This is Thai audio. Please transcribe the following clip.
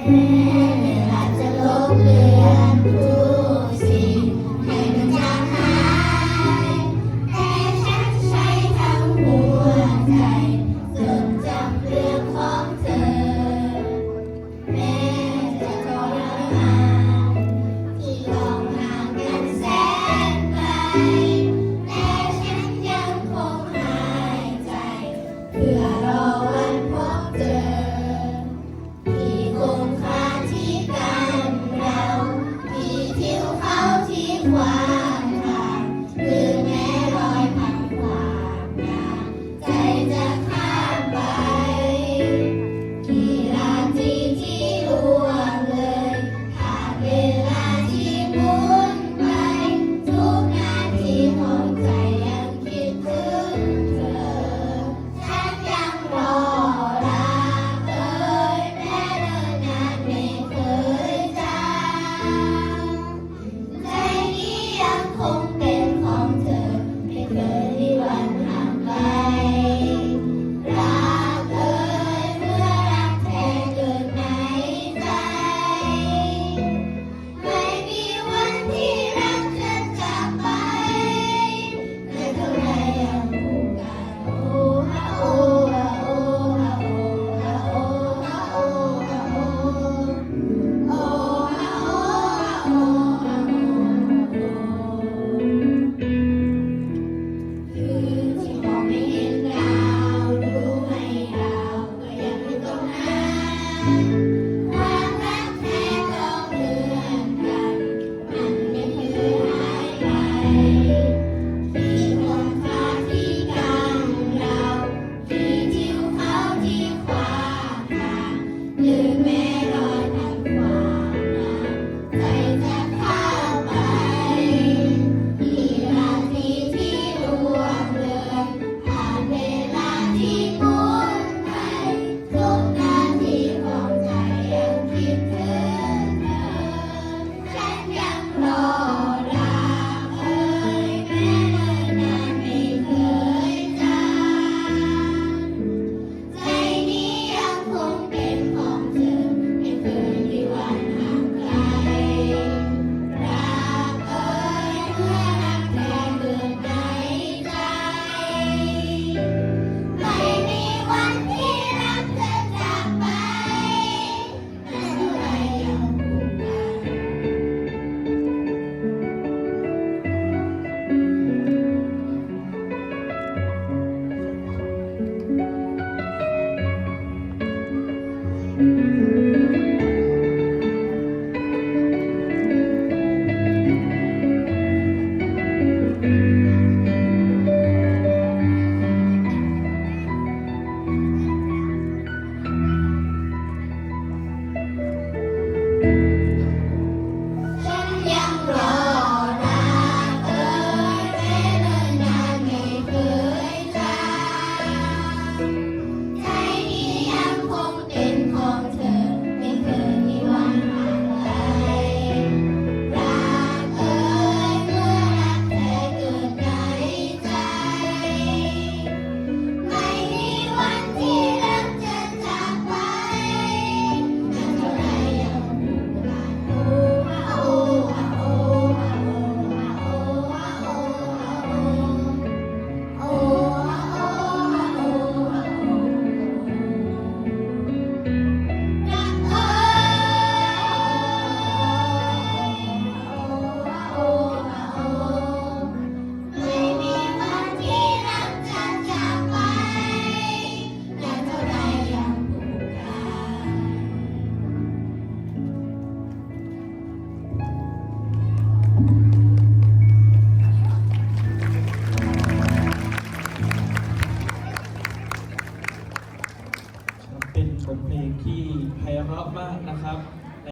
แม้เวลาจะลบเลือนทุกสิ่งให้มันจางหายแต่ฉันใช้ทั้งหัวใจจดจำเรื่องของเธอแม้จะทรมานที่ต้องห่างกันแสนไกลแต่ฉันยังคงหายใจเพื่อรอวันพบเจอที่คงคาที่กันเราที่ทิวเขาที่ขวางทางคือแม้รอยพันความงามใจจะข้ามไปกี่ราตรีที่ล่วงเลยขาดเวลาที่หมุนไปทุกนาทีของใจยังคิดถึงเธอฉันยังรอรักเอ่ยแม้เนิ่นนานไม่เคยจางใจนี้ยังคงเป็นของเธอไม่เคยมีวันห่างไกลรักเอ่ยเมื่อรักแท้เกิดในใจไม่มีวันที่รักจะจากไปแต่เท่าไรยังผูกกันโอ้ฮะโอ้ฮะโอ้ฮะโอ้ฮะโอ้ฮะโอ้ฮะโอ้โอ้ฮะโอ้ฮะโอ้ฮะโอ้คือที่มองไม่เห็นดาวรู้ไหมดาวก็ยังอยู่ตรงนั้น